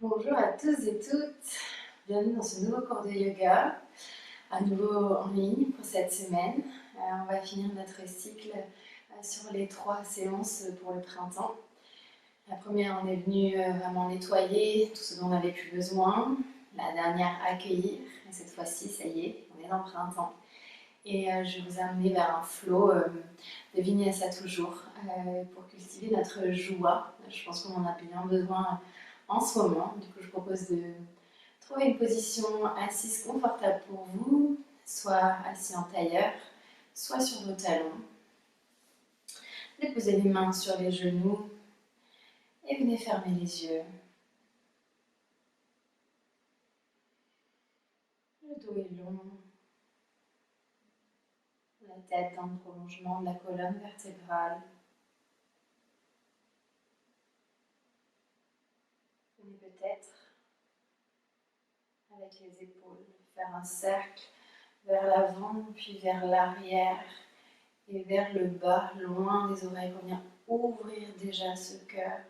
Bonjour à tous et toutes, bienvenue dans ce nouveau cours de yoga, à nouveau en ligne pour cette semaine. On va finir notre cycle sur les 3 séances pour le printemps. La première, on est venu vraiment nettoyer tout ce dont on n'avait plus besoin. La dernière, accueillir. Et cette fois-ci, ça y est, on est dans le printemps. Et je vais vous amener vers un flow de Vinyasa toujours pour cultiver notre joie. Je pense qu'on en a bien besoin en ce moment. Du coup, je propose de trouver une position assise confortable pour vous, soit assis en tailleur, soit sur vos talons. Déposez les mains sur les genoux et venez fermer les yeux. Le dos est long, la tête dans le prolongement de la colonne vertébrale. Venez peut-être, avec les épaules, faire un cercle vers l'avant, puis vers l'arrière et vers le bas, loin des oreilles, pour venir ouvrir déjà ce cœur.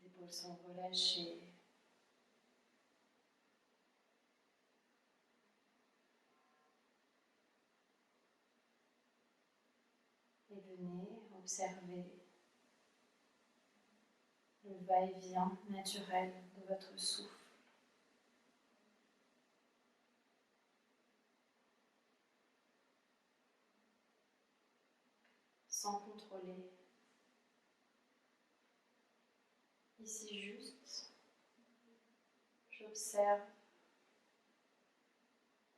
Les épaules sont relâchées. Et venez observer le va-et-vient naturel de votre souffle. Sans contrôler. Ici juste, j'observe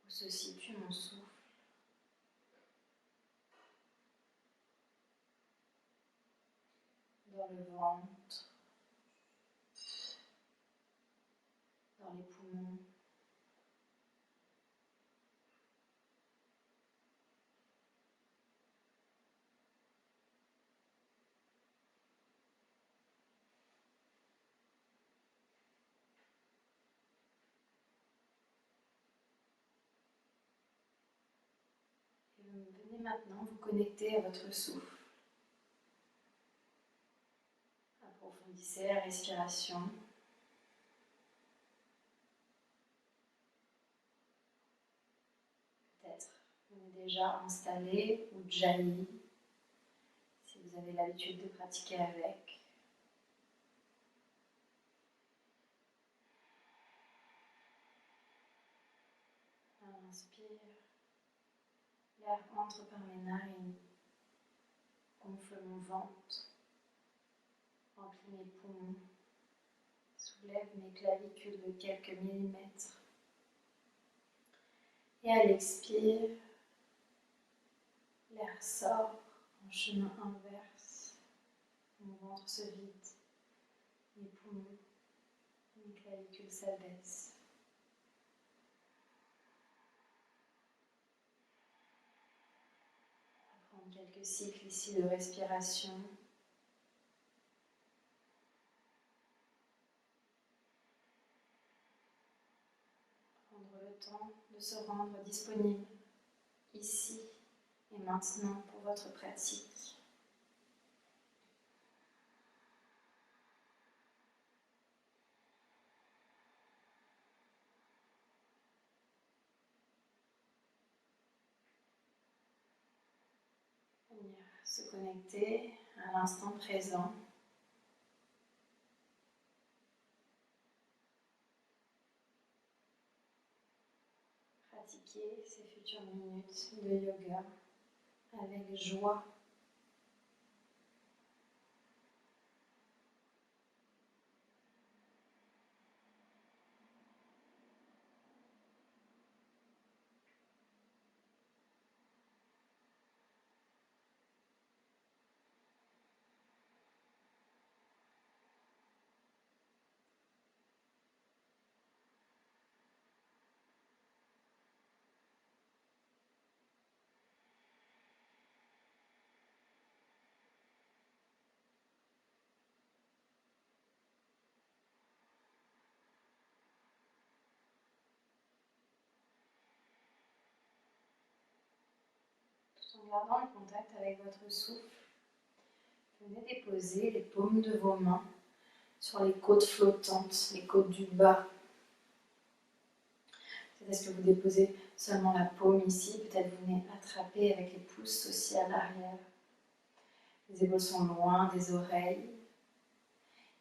où se situe mon souffle. Dans le ventre, dans les poumons. Et venez maintenant vous connecter à votre souffle. Approfondissez la respiration. Peut-être vous êtes déjà installé ou jailli, si vous avez l'habitude de pratiquer avec. Inspire, l'air entre par mes narines, gonfle mon ventre, remplit mes poumons, soulève mes clavicules de quelques millimètres. Et à l'expire, l'air sort en chemin inverse, mon ventre se vide, mes poumons, mes clavicules s'abaissent. Quelques cycles ici de respiration. Prendre le temps de se rendre disponible ici et maintenant pour votre pratique. Venir se connecter à l'instant présent. Pratiquer ces futures minutes de yoga avec joie. Tout en gardant le contact avec votre souffle, Venez déposer les paumes de vos mains sur les côtes flottantes, les côtes du bas. Est-ce que vous déposez seulement la paume ici? Peut-être vous venez attraper avec les pouces aussi à l'arrière. Les épaules sont loin des oreilles.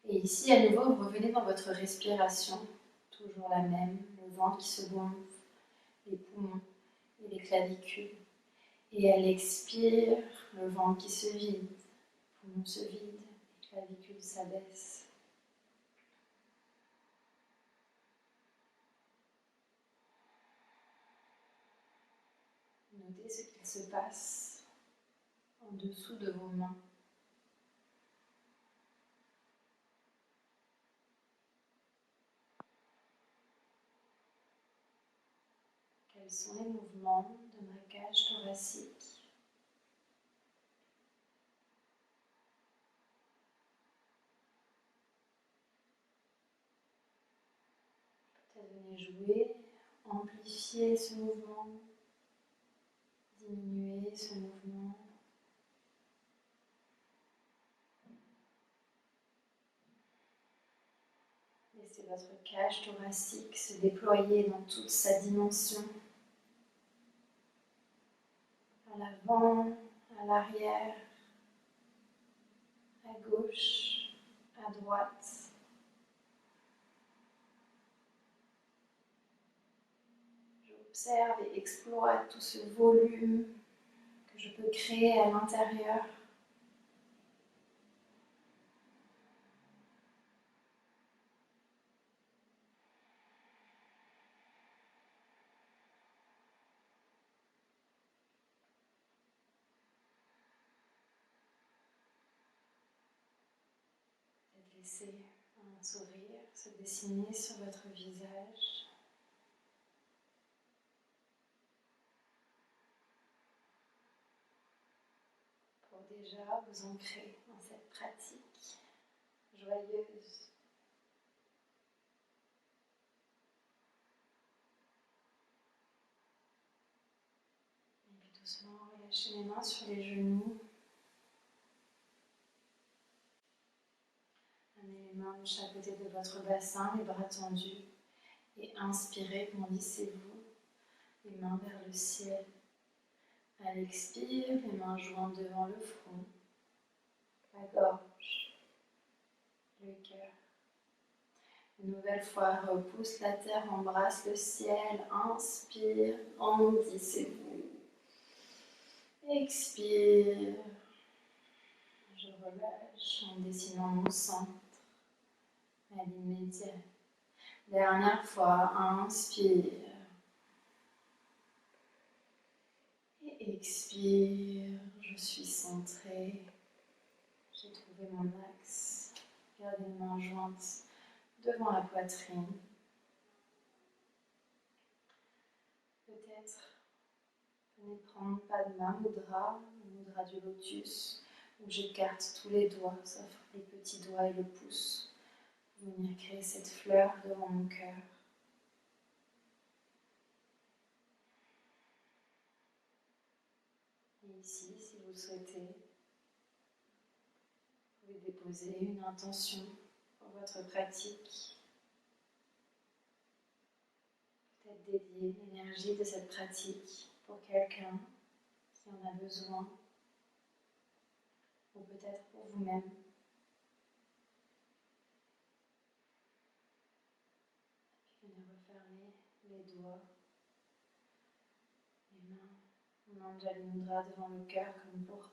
Et ici, à nouveau, vous revenez dans votre respiration, toujours la même, le ventre qui se gonfle, les poumons et les clavicules. Et à l'expire, le ventre qui se vide, les poumons se vident, les clavicules s'abaissent. Notez ce qu'il se passe en dessous de vos mains. Quels sont les mouvements de ma cage thoracique? Peut-être venez jouer, amplifier ce mouvement, diminuer ce mouvement. Laissez votre cage thoracique se déployer dans toute sa dimension. À l'avant, à l'arrière, à gauche, à droite. J'observe et exploite tout ce volume que je peux créer à l'intérieur. Laissez un sourire se dessiner sur votre visage. Pour déjà vous ancrer dans cette pratique joyeuse. Et puis doucement relâchez les mains sur les genoux. Amenez les mains de chaque côté de votre bassin, les bras tendus. Et inspirez, grandissez-vous, les mains vers le ciel. À l'expire, les mains jointes devant le front, la gorge, le cœur. Une nouvelle fois, repousse la terre, embrasse le ciel. Inspire, grandissez-vous. Expire. Je relâche en dessinant mon centre à l'immédiat. Dernière fois, inspire. Et expire. Je suis centré. J'ai trouvé mon axe. Gardez les mains jointes devant la poitrine. Peut-être venez prendre Padma Mudra, le mudra du lotus, où j'écarte tous les doigts, sauf les petits doigts et le pouce, pour venir créer cette fleur devant mon cœur. Et ici, si vous le souhaitez, vous pouvez déposer une intention pour votre pratique. Peut-être dédier l'énergie de cette pratique pour quelqu'un qui en a besoin, ou peut-être pour vous-même. Puis venez refermer les doigts, les mains. On Anjali Mudra devant le cœur comme pour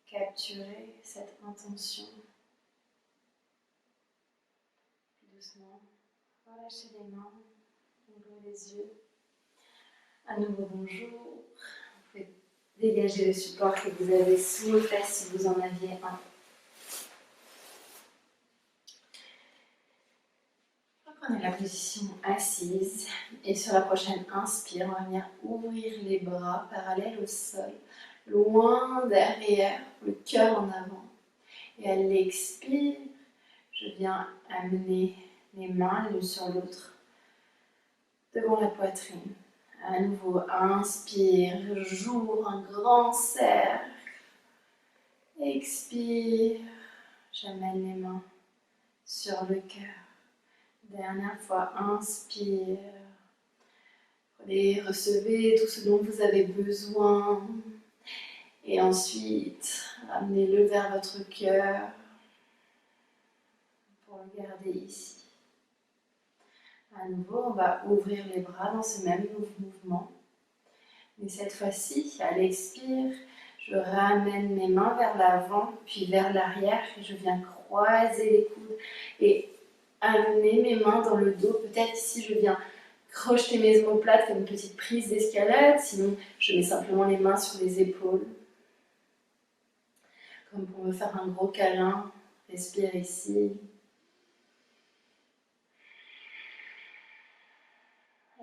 capturer cette intention. Puis doucement, relâchez les mains, ouvrez les yeux. À nouveau bonjour. Vous pouvez dégager le support que vous avez sous les fesses si vous en aviez un. Reprenez la position assise et sur la prochaine inspire, on va venir ouvrir les bras parallèles au sol, loin derrière, le cœur en avant. Et à l'expire, je viens amener les mains l'une sur l'autre devant la poitrine. À nouveau, inspire, j'ouvre un grand cercle. Expire. J'amène les mains sur le cœur. Dernière fois, inspire. Prenez, recevez tout ce dont vous avez besoin. Et ensuite, ramenez-le vers votre cœur pour le garder ici. À nouveau, on va ouvrir les bras dans ce même mouvement. Et cette fois-ci, à l'expire, je ramène mes mains vers l'avant, puis vers l'arrière, et je viens croiser les coudes et amener mes mains dans le dos. Peut-être ici, je viens crocheter mes omoplates comme une petite prise d'escalade, sinon je mets simplement les mains sur les épaules. Comme pour me faire un gros câlin, respire ici.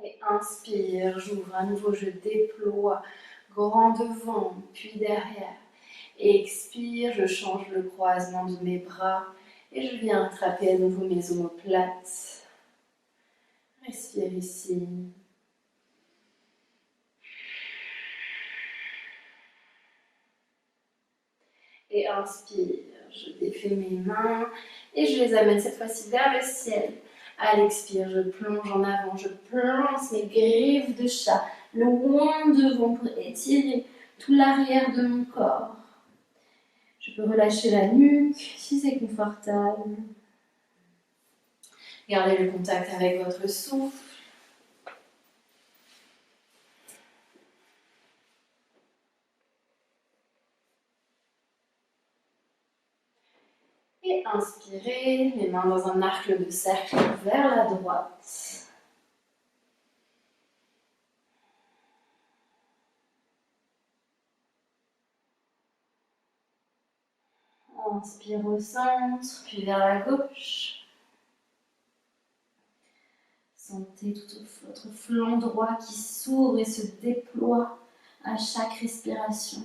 Et inspire, j'ouvre à nouveau, je déploie, grand devant, puis derrière. Et expire, je change le croisement de mes bras et je viens attraper à nouveau mes omoplates. Respire ici. Et inspire, je défais mes mains et je les amène cette fois-ci vers le ciel. À l'expire, je plonge en avant, je plante mes griffes de chat loin devant pour étirer tout l'arrière de mon corps. Je peux relâcher la nuque si c'est confortable. Gardez le contact avec votre souffle. Et inspirez, les mains dans un arc de cercle vers la droite. Inspire au centre, puis vers la gauche. Sentez tout votre flanc droit qui s'ouvre et se déploie à chaque respiration.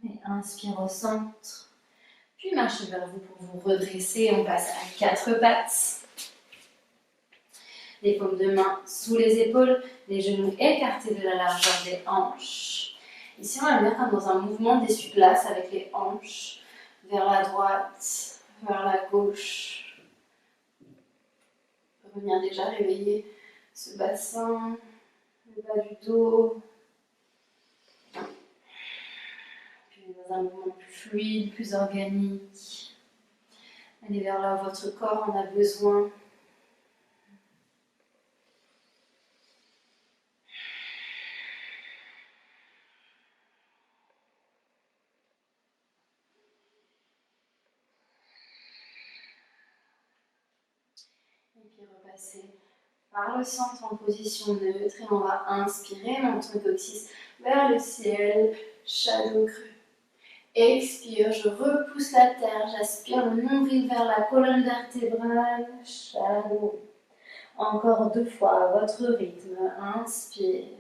Et inspire au centre, puis marchez vers vous pour vous redresser. On passe à 4 pattes. Les paumes de main sous les épaules, les genoux écartés de la largeur des hanches. Ici, on va venir comme dans un mouvement d'essuie-glace avec les hanches vers la droite, vers la gauche. On peut venir déjà réveiller ce bassin, le bas du dos. Puis dans un mouvement plus fluide, plus organique. Allez vers là où votre corps en a besoin. Et puis repasser par le centre en position neutre et on va inspirer, menton coccyx vers le ciel, shadow creux. Expire, je repousse la terre, j'aspire le nombril vers la colonne vertébrale, shadow. Encore 2 fois à votre rythme, inspire,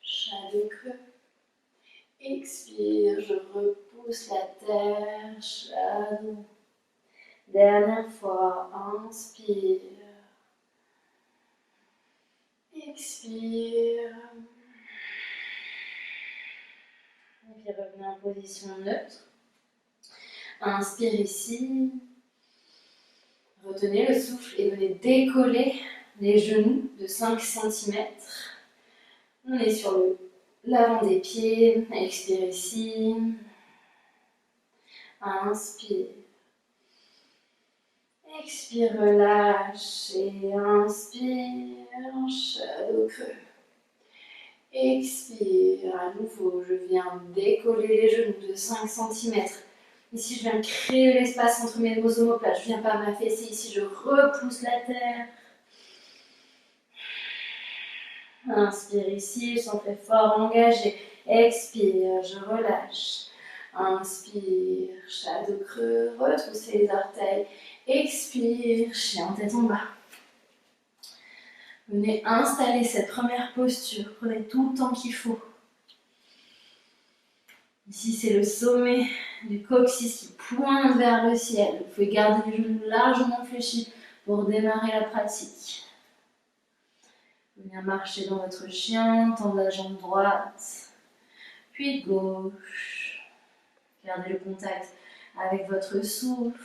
shadow creux. Expire, je repousse la terre, shadow. Dernière fois, inspire. Expire. Et puis revenez en position neutre. Inspire ici. Retenez le souffle et venez décoller les genoux de 5 cm. On est sur l'avant des pieds. Expire ici. Inspire. Expire, relâche et inspire, shadow creux. Expire, à nouveau, je viens décoller les genoux de 5 cm. Ici, je viens créer l'espace entre mes deux omoplates. Je ne viens pas m'affaisser. Ici, je repousse la terre. Inspire ici, je sens très fort, engagé. Expire, je relâche. Inspire, shadow creux, retroussez les orteils. Expire, chien tête en bas. Venez installer cette première posture. Prenez tout le temps qu'il faut. Ici, c'est le sommet du coccyx qui pointe vers le ciel. Vous pouvez garder les genoux largement fléchis pour démarrer la pratique. Venez marcher dans votre chien, tendre la jambe droite. puis gauche. Gardez le contact avec votre souffle.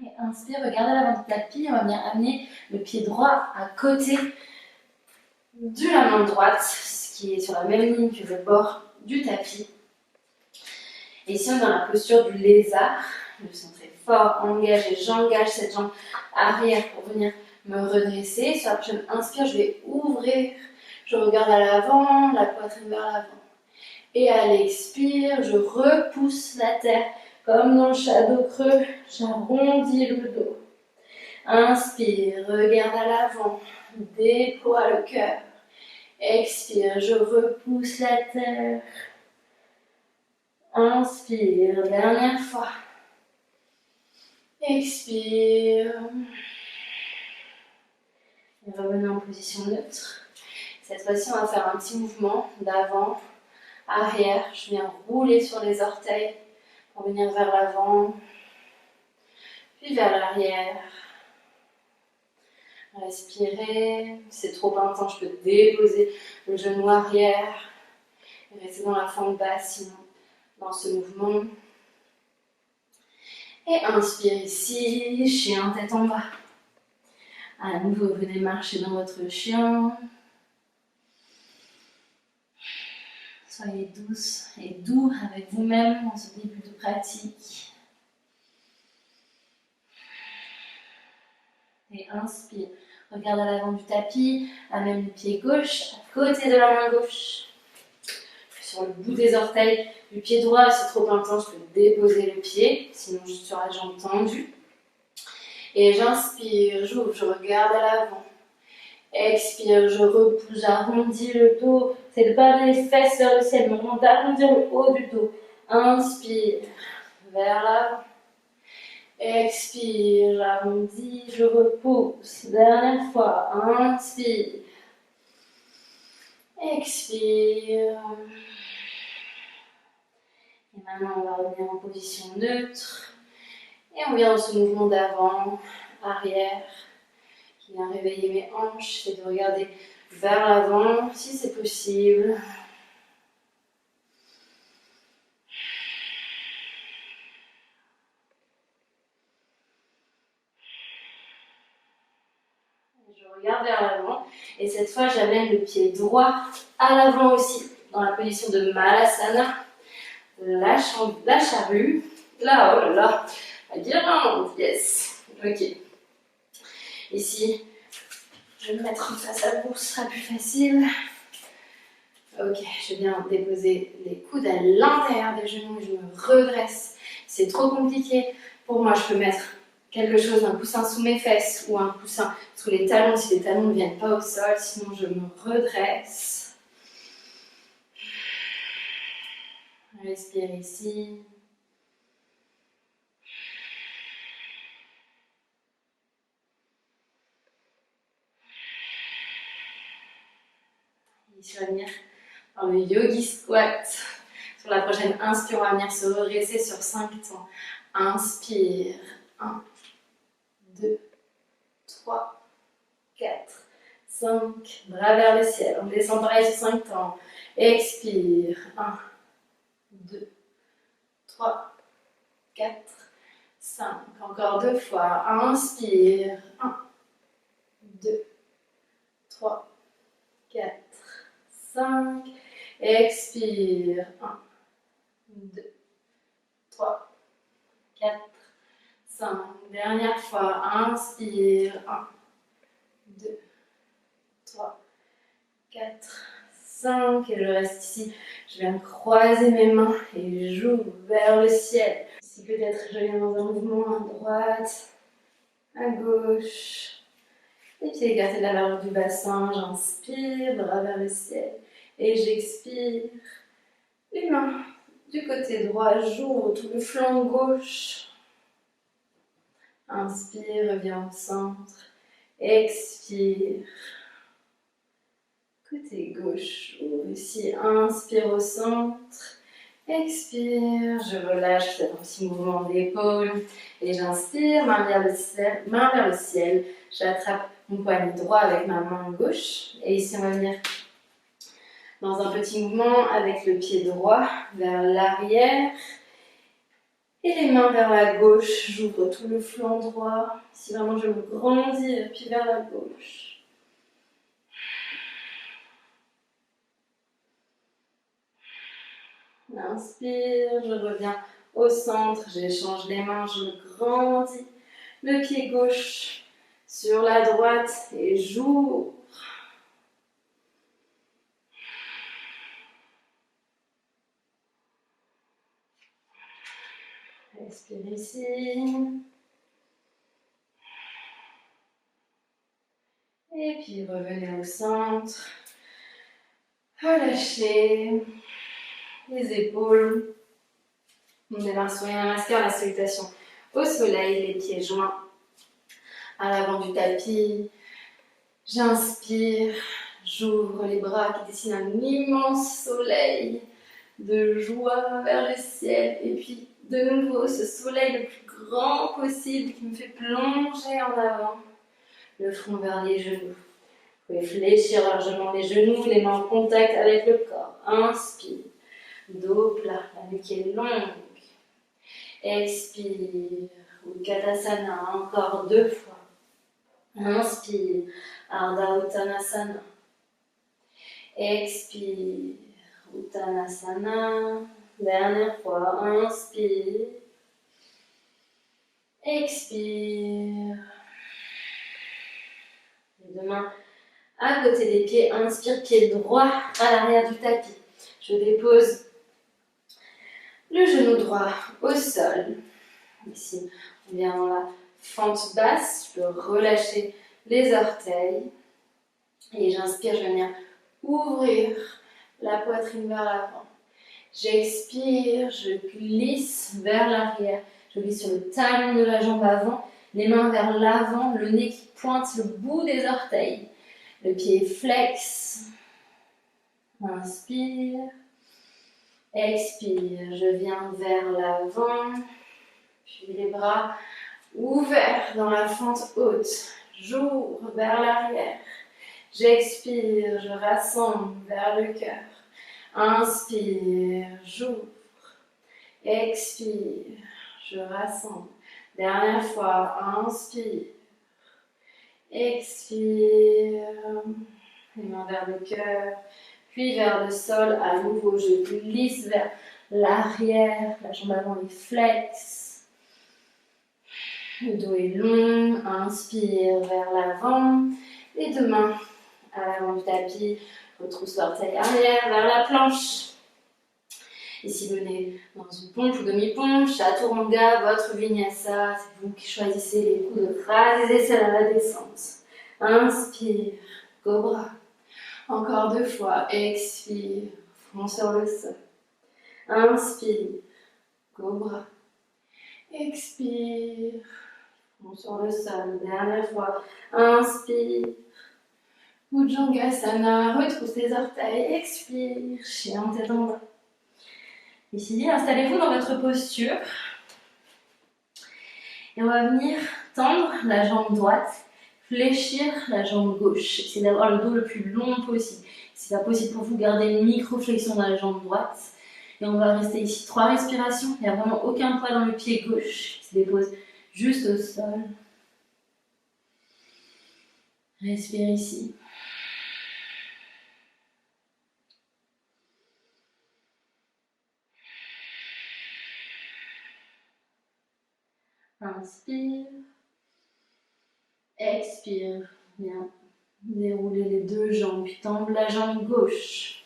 Et inspire, regardez à l'avant du tapis. On va venir amener le pied droit à côté de la main droite, ce qui est sur la même ligne que le bord du tapis. Et ici, on est dans la posture du lézard. Je me sens très fort, engagé. J'engage cette jambe arrière pour venir me redresser. Sur la prochaine inspire, je vais ouvrir. Je regarde à l'avant, la poitrine vers l'avant. Et à l'expire, je repousse la terre. Comme dans le shadow creux, j'arrondis le dos. Inspire, regarde à l'avant. Déploie le cœur. Expire, je repousse la terre. Inspire, dernière fois. Expire. Et revenez en position neutre. Cette fois-ci, on va faire un petit mouvement d'avant, arrière. Je viens rouler sur les orteils pour venir vers l'avant, puis vers l'arrière. Respirez. Si c'est trop intense, je peux déposer le genou arrière et rester dans la forme basse, sinon dans ce mouvement. Et inspire ici, chien tête en bas. À nouveau, venez marcher dans votre chien. Soyez douce et doux avec vous-même en ce début de pratique. Et inspire. Regarde à l'avant du tapis, amène le pied gauche à côté de la main gauche. Sur le bout des orteils du pied droit, si c'est trop intense, je peux déposer le pied, sinon je suis sur la jambe tendue. Et j'inspire, j'ouvre, je regarde à l'avant. Expire, je repousse, j'arrondis le dos. C'est de pas amener les fesses vers le ciel, mais vraiment d'arrondir le haut du dos. Inspire, vers l'avant. Expire, j'arrondis, je repousse. Dernière fois, inspire. Expire. Et maintenant, on va revenir en position neutre. Et on vient dans ce mouvement d'avant, arrière, qui vient réveiller mes hanches. J'essaie de regarder vers l'avant, si c'est possible. Je regarde vers l'avant. Et cette fois, j'amène le pied droit à l'avant aussi, dans la position de Malasana. La charrue. Là, oh là là. La guirlande, yes. Ok. Ici, je vais me mettre face à vous, ce sera plus facile. Ok, je viens déposer les coudes à l'intérieur des genoux, je me redresse. C'est trop compliqué pour moi, je peux mettre quelque chose, un coussin sous mes fesses ou un coussin sous les talons si les talons ne viennent pas au sol, sinon je me redresse. Respire ici. Ici, on va venir dans le yogi squat. Sur la prochaine inspire, on va venir se redresser sur 5 temps. Inspire. 1, 2, 3, 4, 5. Bras vers le ciel. On descend pareil sur 5 temps. Expire. 1, 2, 3, 4, 5. Encore 2 fois. Inspire. 1, 2, 3, 4, 5. Expire. 1, 2, 3, 4, 5. Dernière fois. Inspire. 1, 2, 3, 4, 5. Et je reste ici. Je viens croiser mes mains et j'ouvre vers le ciel. Ici, peut-être, je viens dans un mouvement à droite, à gauche. Les pieds écartés de la largeur du bassin. J'inspire, bras vers le ciel. Et j'expire. Les mains du côté droit, j'ouvre tout le flanc gauche. Inspire, reviens au centre. Expire. Côté gauche, ouvre ici. Inspire au centre. Expire, je relâche, fais un petit mouvement d'épaule. Et j'inspire, main vers le ciel, main vers le ciel. J'attrape mon poignet droit avec ma main gauche. Et ici, on va venir dans un petit mouvement avec le pied droit vers l'arrière. Et les mains vers la gauche. J'ouvre tout le flanc droit. Ici, vraiment, je me grandis, puis vers la gauche. Inspire, je reviens au centre, j'échange les mains, je me grandis. Le pied gauche sur la droite et j'ouvre. Respire ici. Et puis revenez au centre. Relâchez les épaules. On démarre sur un namaskar, la salutation au soleil, les pieds joints à l'avant du tapis. J'inspire, j'ouvre les bras qui dessinent un immense soleil de joie vers le ciel. Et puis de nouveau ce soleil le plus grand possible qui me fait plonger en avant. Le front vers les genoux. Vous pouvez fléchir largement les genoux, les mains en contact avec le corps. Inspire, dos plat, la nuque est longue. Expire, Utkatasana, encore 2 fois. Inspire, Ardha Uttanasana. Expire, Uttanasana. Dernière fois, inspire. Expire. Les deux mains à côté des pieds. Inspire, pied droit à l'arrière du tapis. Je dépose le genou droit au sol. Ici, on vient dans la fente basse. Je peux relâcher les orteils. Et j'inspire, je vais venir ouvrir la poitrine vers l'avant. J'expire, je glisse vers l'arrière. Je glisse sur le talon de la jambe avant, les mains vers l'avant, le nez qui pointe le bout des orteils. Le pied flex. Inspire. Expire, je viens vers l'avant. Puis les bras ouverts dans la fente haute. J'ouvre vers l'arrière. J'expire, je rassemble vers le cœur. Inspire, j'ouvre. Expire, je rassemble. Dernière fois, inspire. Expire. Les mains vers le cœur. Puis vers le sol. À nouveau, je glisse vers l'arrière. La jambe avant est flex. Le dos est long. Inspire vers l'avant. Les deux mains à l'avant du tapis. Retrousse l'orteil arrière vers la planche. Ici, venez dans une pompe ou demi-pompe, chaturanga, votre vinyasa. C'est vous qui choisissez les coups de phrase et c'est à la descente. Inspire, cobra. Encore 2 fois. Expire, front sur le sol. Inspire, cobra. Expire, front sur le sol. Dernière fois. Inspire. Bhujangasana, retrousse les orteils, expire, chien tête en bas. Ici, installez-vous dans votre posture. Et on va venir tendre la jambe droite, fléchir la jambe gauche. Essayez d'avoir le dos le plus long possible. Si c'est pas possible pour vous, gardez une micro-flexion dans la jambe droite. Et on va rester ici 3 respirations. Il n'y a vraiment aucun poids dans le pied gauche. Il se dépose juste au sol. Respire ici. Inspire. Expire. Bien. Déroulez les 2 jambes, puis tendre la jambe gauche.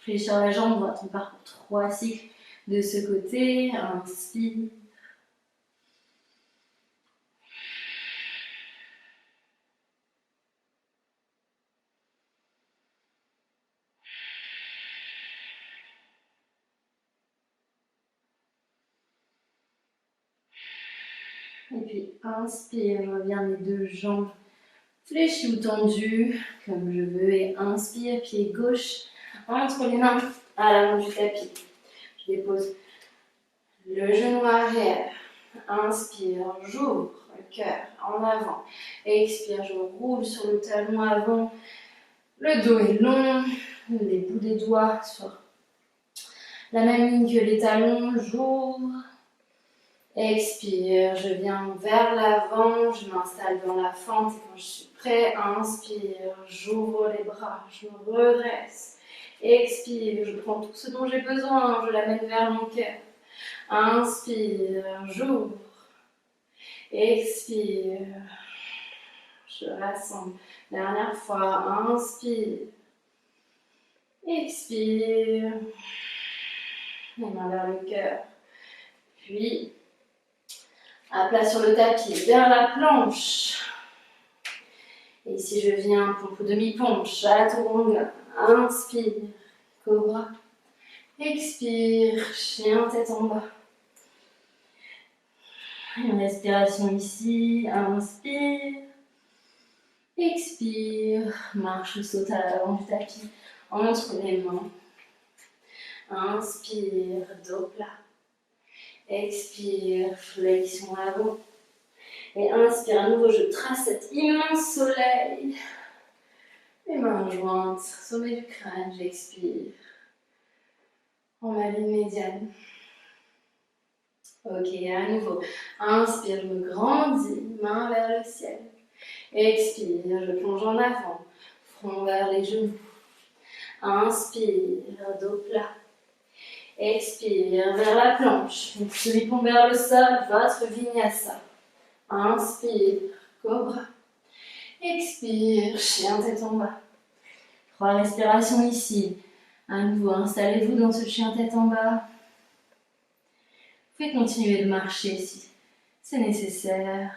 Fléchir la jambe droite. On part pour 3 cycles de ce côté. Inspire. Et puis inspire, je reviens les 2 jambes fléchies ou tendues, comme je veux. Et inspire, pied gauche entre les mains à l'avant du tapis. Je dépose le genou arrière. Inspire, j'ouvre le cœur en avant. Expire, je roule sur le talon avant. Le dos est long, les bouts des doigts sur la même ligne que les talons. J'ouvre. Expire, je viens vers l'avant, je m'installe dans la fente et quand je suis prêt, inspire, j'ouvre les bras, je me redresse. Expire, je prends tout ce dont j'ai besoin, je l'amène vers mon cœur. Inspire, j'ouvre. Expire, je rassemble. Dernière fois, inspire. Expire. Les mains vers le cœur. Puis, à plat sur le tapis, vers la planche. Et ici, je viens pompe ou demi-pompe, chaturanga. Inspire, cobra. Expire, chien tête en bas. Une respiration ici, inspire. Expire, marche ou saute à l'avant du tapis, entre les mains. Inspire, dos plat. Expire, flexion avant. Et inspire, à nouveau, je trace cet immense soleil. Les mains jointes, sommet du crâne, j'expire. En ma ligne médiane. Ok, à nouveau. Inspire, je me grandis, main vers le ciel. Expire, je plonge en avant, front vers les genoux. Inspire, dos plat. Expire, vers la planche. Demi-pont vers le sol, votre vinyasa. Inspire, cobra. Expire, chien tête en bas. 3 respirations ici. À nouveau, installez-vous dans ce chien tête en bas. Vous pouvez continuer de marcher si c'est nécessaire.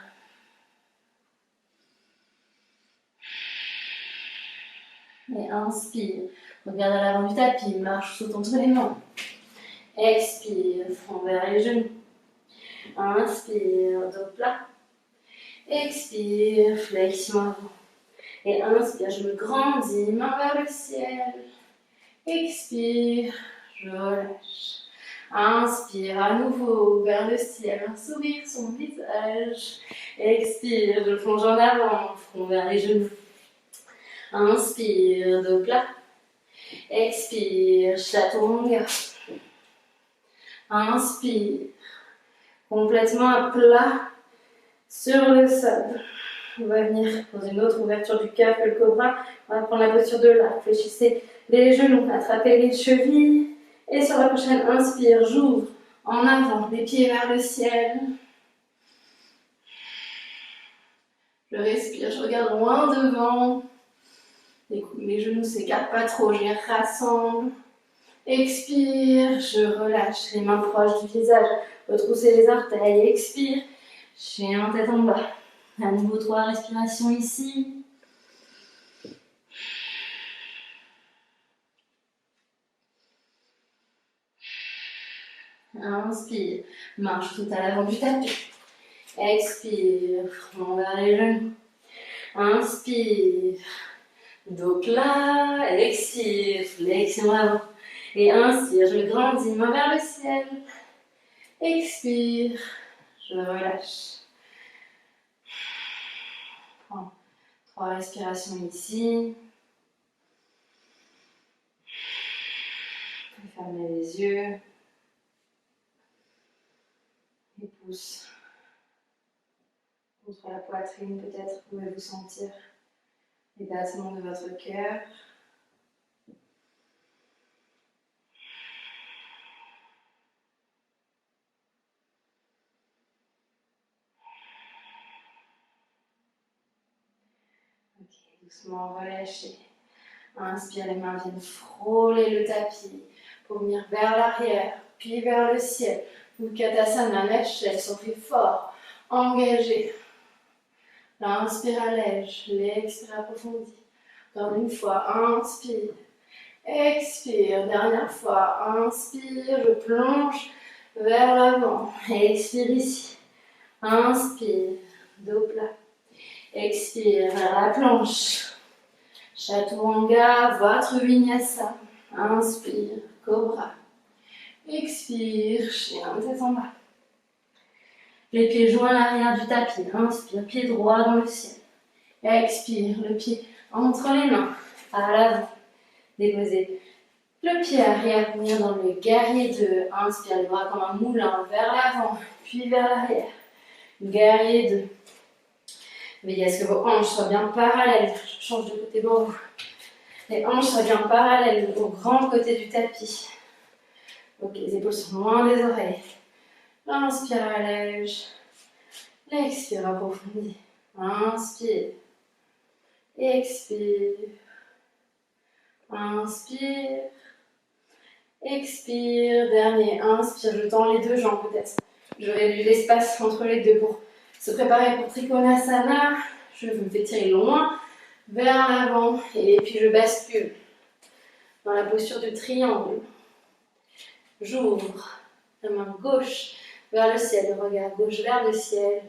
Et inspire. Regarde à l'avant du tapis, marche, saute entre les mains. Expire, front vers les genoux. Inspire, dos plat. Expire, flexion avant. Et inspire, je me grandis, main vers le ciel. Expire, je relâche. Inspire à nouveau vers le ciel, un sourire sur mon visage. Expire, je plonge en avant, front vers les genoux. Inspire, dos plat. Expire, chaturanga. Inspire, complètement à plat sur le sol. On va venir dans une autre ouverture du cœur que le cobra. On va prendre la posture de l'arc. Fléchissez les genoux, attrapez les chevilles. Et sur la prochaine, inspire, j'ouvre en avant, les pieds vers le ciel. Je respire, je regarde loin devant. Les genoux ne s'écartent pas trop, je les rassemble. Expire, je relâche les mains proches du visage. Retroussez les orteils, expire. Chien tête en bas. À nouveau 3 respirations ici. Inspire, marche tout à l'avant du tapis. Expire, front vers les genoux. Inspire, dos plat. Expire, flexion avant. Et inspire, je grandis, main vers le ciel. Expire, je relâche. 3 respirations ici. Fermez les yeux. Les pouces contre la poitrine, peut-être pouvez-vous sentir les battements de votre cœur. Ok, doucement relâchez. Inspire, les mains viennent frôler le tapis pour venir vers l'arrière, puis vers le ciel. Utkatasana, l'échelle, soufflez fort, engagé. L'inspire allège, l'expire approfondit. Encore une fois, inspire, expire. Dernière fois, inspire, je plonge vers l'avant. Expire ici. Inspire, dos plat. Expire vers la planche. Chaturanga, votre vinyasa. Inspire, cobra. Expire, chien, tête en bas. Les pieds joints à l'arrière du tapis. Inspire, pied droit dans le ciel. Expire, le pied entre les mains, à l'avant. Déposez le pied arrière pour venir dans le guerrier 2. Inspire les bras comme un moulin vers l'avant, puis vers l'arrière. Guerrier 2. Veillez à ce que vos hanches soient bien parallèles. Je change de côté pour vous. Les hanches soient bien parallèles au grand côté du tapis. Ok, les épaules sont loin des oreilles. Inspire, allège. Expire, approfondis. Inspire. Expire. Inspire. Expire. Dernier. Inspire. Je tends les deux jambes peut-être. Je réduis l'espace entre les deux pour se préparer pour Trikonasana. Je me fais tirer loin vers l'avant et puis je bascule dans la posture du triangle. J'ouvre la main gauche vers le ciel, le regard gauche vers le ciel.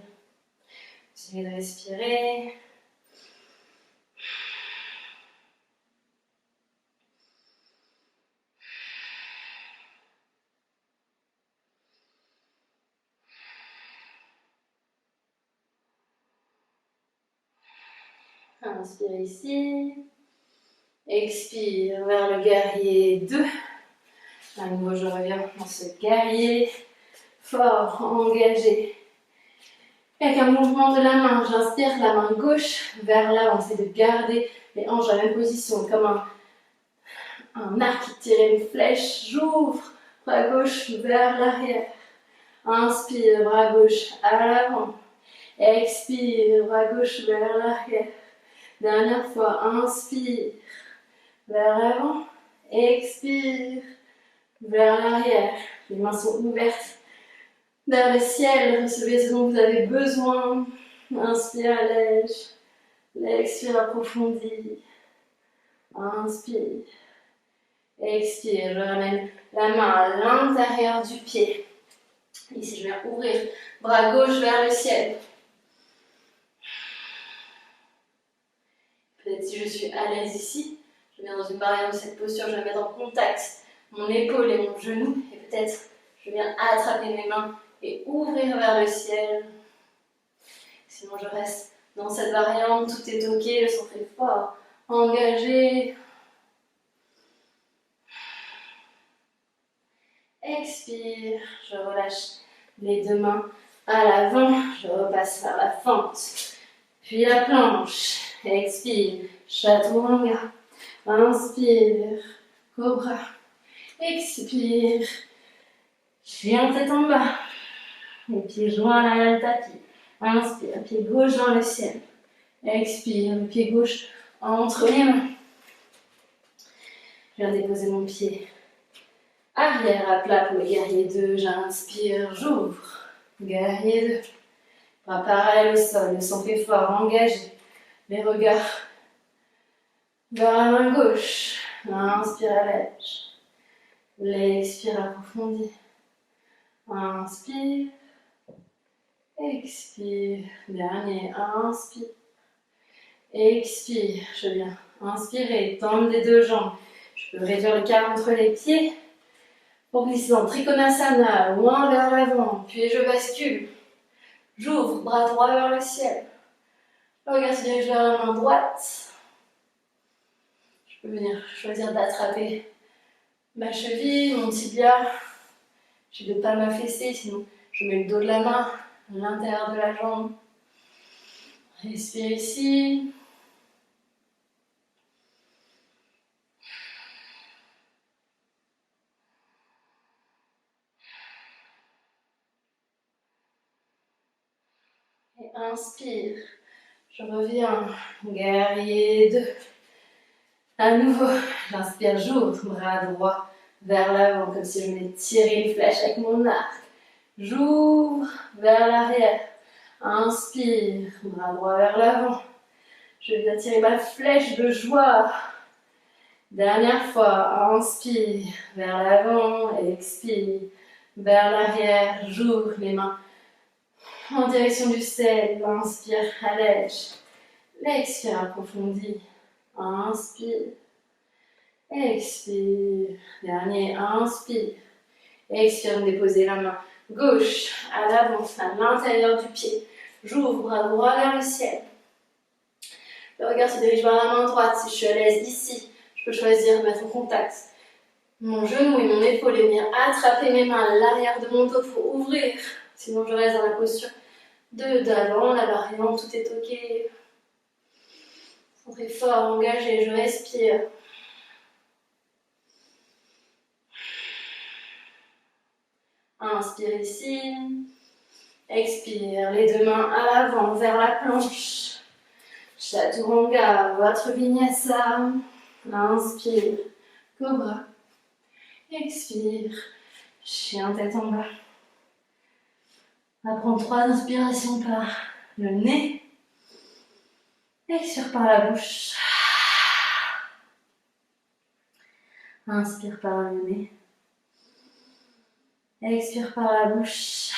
Continuez de respirer. Inspire ici. Expire vers le guerrier 2. À nouveau, je reviens dans ce guerrier fort, engagé. Avec un mouvement de la main, j'inspire la main gauche vers l'avant. On essaie de garder les hanches à la même position, comme un arc qui tire une flèche. J'ouvre, bras gauche vers l'arrière. Inspire, bras gauche à l'avant. Expire, bras gauche vers l'arrière. Dernière fois, inspire, vers l'avant. Expire, vers l'arrière. Les mains sont ouvertes vers le ciel. Recevez ce dont vous avez besoin. Inspire, allège. Expire, approfondis. Inspire. Expire, je ramène la main à l'intérieur du pied. Ici, je viens ouvrir. Bras gauche vers le ciel. Peut-être si je suis à l'aise ici, je viens dans une barrière de cette posture, je vais mettre en contact mon épaule et mon genou. Et peut-être je viens attraper mes mains et ouvrir vers le ciel. Sinon, je reste dans cette variante, tout est ok, le centre est fort, engagé. Expire, je relâche les deux mains à l'avant, je repasse vers la fente, puis la planche. Expire, chaturanga. Inspire, cobra. Expire, chien tête en bas. Les pieds joints à l'arrière du tapis. Inspire, pied gauche dans le ciel. Expire, le pied gauche entre les mains. Je viens déposer mon pied arrière à plat pour le guerrier 2. J'inspire, j'ouvre. Guerrier 2. Bras parallèles au sol, le centre est fort, engagé. Les regards vers la main gauche. Inspire, allège. L'expire, approfondis. Inspire. Expire. Dernier. Inspire. Expire. Je viens inspirer, tendre les deux jambes. Je peux réduire le quart entre les pieds pour glisser en Trikonasana, loin vers l'avant. Puis je bascule. J'ouvre, bras droit vers le ciel. Le regard se dirige vers la main droite. Je peux venir choisir d'attraper ma cheville, mon tibia. J'ai deux palmes affaissées, sinon je mets le dos de la main à l'intérieur de la jambe. Respire ici. Et inspire. Je reviens. Guerrier 2. À nouveau, j'inspire, j'ouvre, bras droit vers l'avant, comme si je venais tirer une flèche avec mon arc. J'ouvre vers l'arrière. Inspire, bras droit vers l'avant. Je viens tirer ma flèche de joie. Dernière fois, inspire vers l'avant, expire vers l'arrière. J'ouvre les mains en direction du ciel. Inspire, allège. L'expire, approfondis. Inspire. Expire. Dernier, inspire. Expire, déposer la main gauche à l'avant, à l'intérieur du pied. J'ouvre, bras droit vers le ciel. Le regard se dirige vers la main droite. Si je suis à l'aise ici, je peux choisir de mettre en contact mon genou et mon épaule et venir attraper mes mains à l'arrière de mon dos pour ouvrir. Sinon, je reste dans la posture d'avant, la variante, tout est ok. Centré fort, engagé, je respire. Inspire ici. Expire, les deux mains à l'avant, vers la planche. Chaturanga, votre vinyasa. Inspire, cobra. Expire, chien tête en bas. On va prendre 3 inspirations par le nez. Expire par la bouche. Inspire par le nez. Expire par la bouche.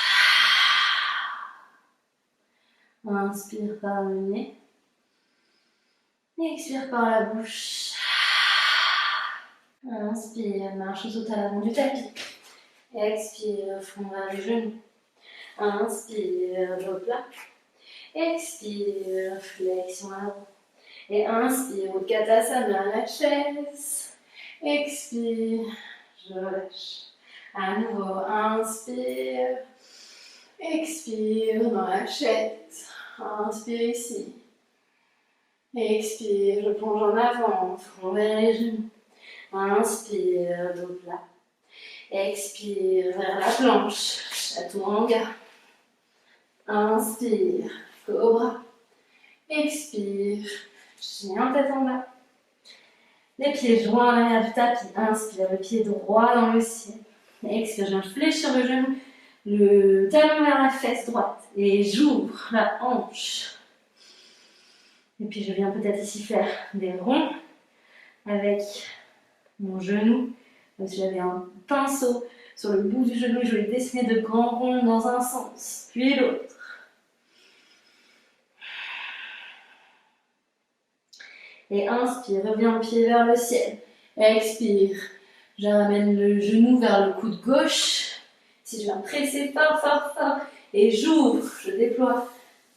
Inspire par le nez. Expire par la bouche. Inspire, marche saute à l'avant du tapis. Expire, front vers les genoux. Inspire, dos plat. Expire, flexion à l'avant. Et inspire, Utkatasana à la chaise. Expire, je relâche. À nouveau, inspire. Expire dans la chaise. Inspire ici. Expire, je plonge en avant, front vers les genoux. Inspire, dos plat. Expire vers la planche, chaturanga. Inspire, cobra. Expire, chien tête en bas. Les pieds joints à l'arrière du tapis. Inspire, le pied droit dans le ciel. Expire, je viens fléchir le genou, le talon vers la fesse droite. Et j'ouvre la hanche. Et puis je viens peut-être ici faire des ronds avec mon genou. Comme si j'avais un pinceau sur le bout du genou, je vais dessiner de grands ronds dans un sens, puis l'autre. Et inspire, reviens le pied vers le ciel. Expire, je ramène le genou vers le coude gauche. Si je viens presser fort, fort, fort, et j'ouvre, je déploie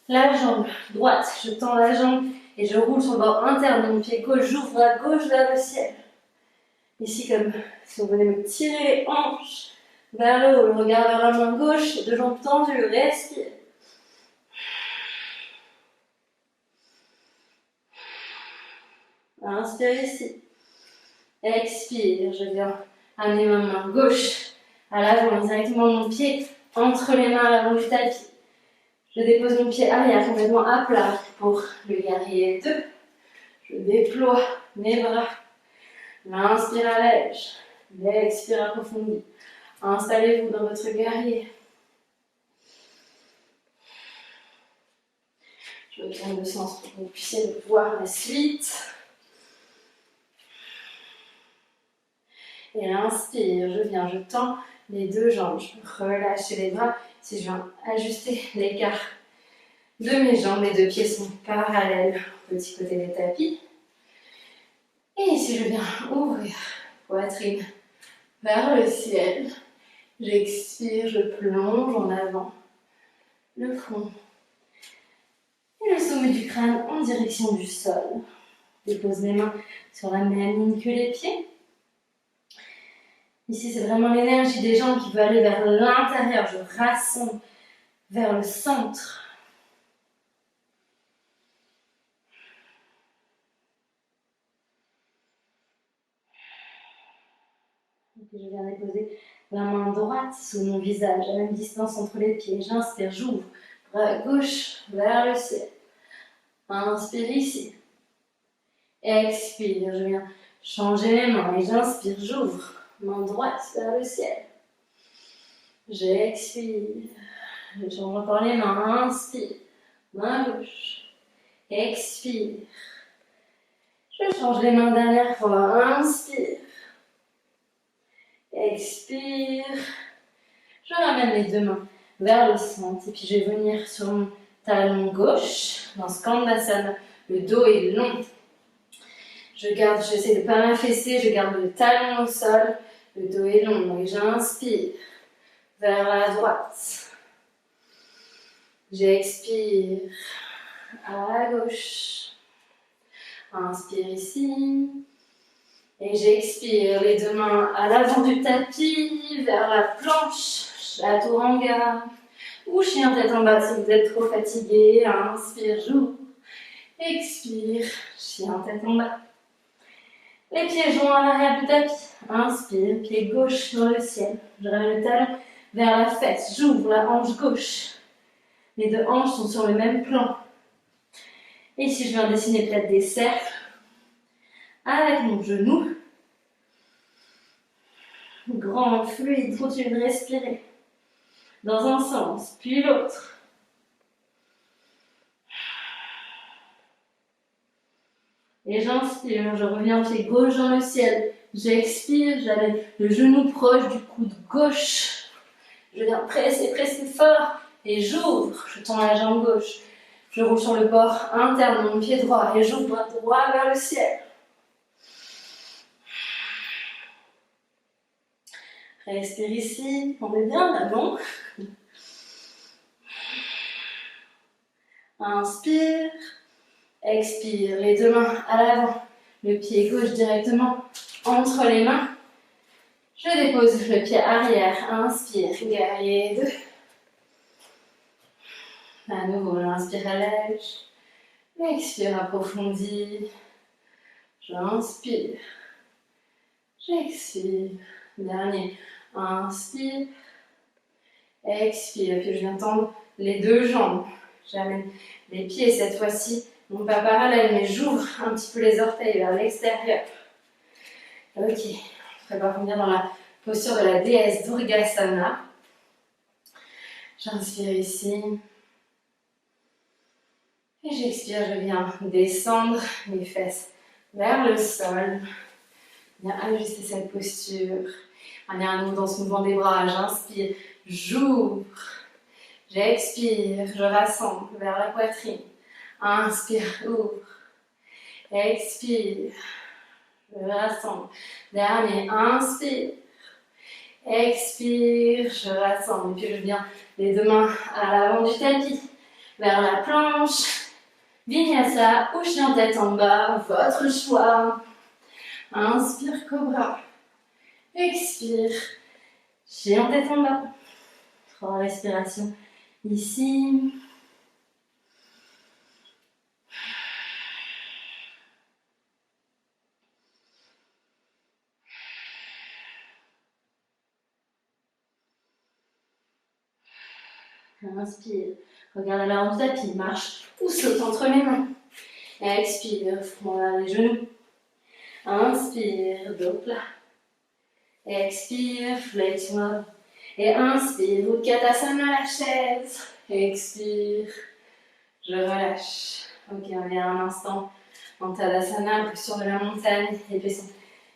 la jambe droite, je tends la jambe et je roule sur le bord interne de mon pied gauche, j'ouvre la gauche vers le ciel. Ici, comme si on venait me tirer les hanches vers le haut, le regard vers la main gauche, les deux jambes tendues, respire. Inspire ici. Expire, je viens amener ma main gauche à l'avant, directement mon pied entre les mains à l'avant du tapis. Je dépose mon pied arrière complètement à plat pour le guerrier 2. Je déploie mes bras. L'inspire allège, l'expire approfondit. Installez-vous dans votre guerrier. Je tourne le sens pour que vous puissiez voir la suite. Et inspire, je viens, je tends les deux jambes. Je peux relâcher les bras. Si je viens ajuster l'écart de mes jambes, les deux pieds sont parallèles au petit côté des tapis. Et si je viens ouvrir poitrine vers le ciel, j'expire, je plonge en avant le front et le sommet du crâne en direction du sol. Je dépose mes mains sur la même ligne que les pieds. Ici, c'est vraiment l'énergie des jambes qui veut aller vers l'intérieur. Je rassemble vers le centre. Et puis je viens déposer la main droite sous mon visage, à la même distance entre les pieds. J'inspire, j'ouvre. Bras gauche vers le ciel. Inspire ici. Expire, je viens changer les mains et j'inspire, j'ouvre. Main droite vers le ciel. J'expire. Je change encore les mains. Inspire. Main gauche. Expire. Je change les mains dernière fois. Inspire. Expire. Je ramène les deux mains vers le centre. Et puis je vais venir sur mon talon gauche. Dans Skandasana, le dos est long. J'essaie de ne pas m'affaisser. Je garde le talon au sol. Le dos est long, donc j'inspire vers la droite. J'expire à la gauche. Inspire ici. Et j'expire les deux mains à l'avant du tapis, vers la planche, chaturanga. Ou chien tête en bas si vous êtes trop fatigué. Inspire, j'ouvre. Expire, chien tête en bas. Les pieds joints à l'arrière du tapis. Inspire, pied gauche dans le ciel. Je ramène le talon vers la fesse. J'ouvre la hanche gauche. Les deux hanches sont sur le même plan. Et ici, je viens dessiner peut-être des cercles avec mon genou. Grand, fluide, continue de respirer. Dans un sens, puis l'autre. Et j'inspire, je reviens pied gauche dans le ciel. J'expire, j'amène le genou proche du coude gauche. Je viens presser, presser fort et j'ouvre. Je tends la jambe gauche. Je roule sur le bord interne de mon pied droit et j'ouvre droit vers le ciel. Respire ici, on est bien là, non? Inspire, expire, les deux mains à l'avant, le pied gauche directement entre les mains. Je dépose le pied arrière, inspire, guerrier 2. À nouveau, j'inspire, allège, expire, approfondis. J'inspire, j'expire. Dernier, inspire, expire, puis je viens tendre les deux jambes. J'amène les pieds cette fois-ci, non pas parallèles, mais j'ouvre un petit peu les orteils vers l'extérieur. Ok, prépare bien dans la posture de la déesse Durgasana. J'inspire ici. Et j'expire, je viens descendre les fesses vers le sol. Bien ajuster cette posture. On est à nouveau dans ce mouvement des bras. J'inspire, j'ouvre. J'expire, je rassemble vers la poitrine. Inspire, ouvre. Expire, je rassemble. Dernier, inspire. Expire, je rassemble. Et puis je viens les deux mains à l'avant du tapis, vers la planche. Vinyasa ou chien tête en bas, votre choix. Inspire, cobra. Expire, chien tête en bas. 3 respirations ici. Inspire, regarde à l'avant du tapis, marche ou saute entre mes mains. Expire, front vers les genoux. Inspire, dos plat. Expire, flexion. Et inspire, Utkatasana, la chaise. Expire, je relâche. Ok, on est à un instant en Tadasana, posture de la montagne. Et puis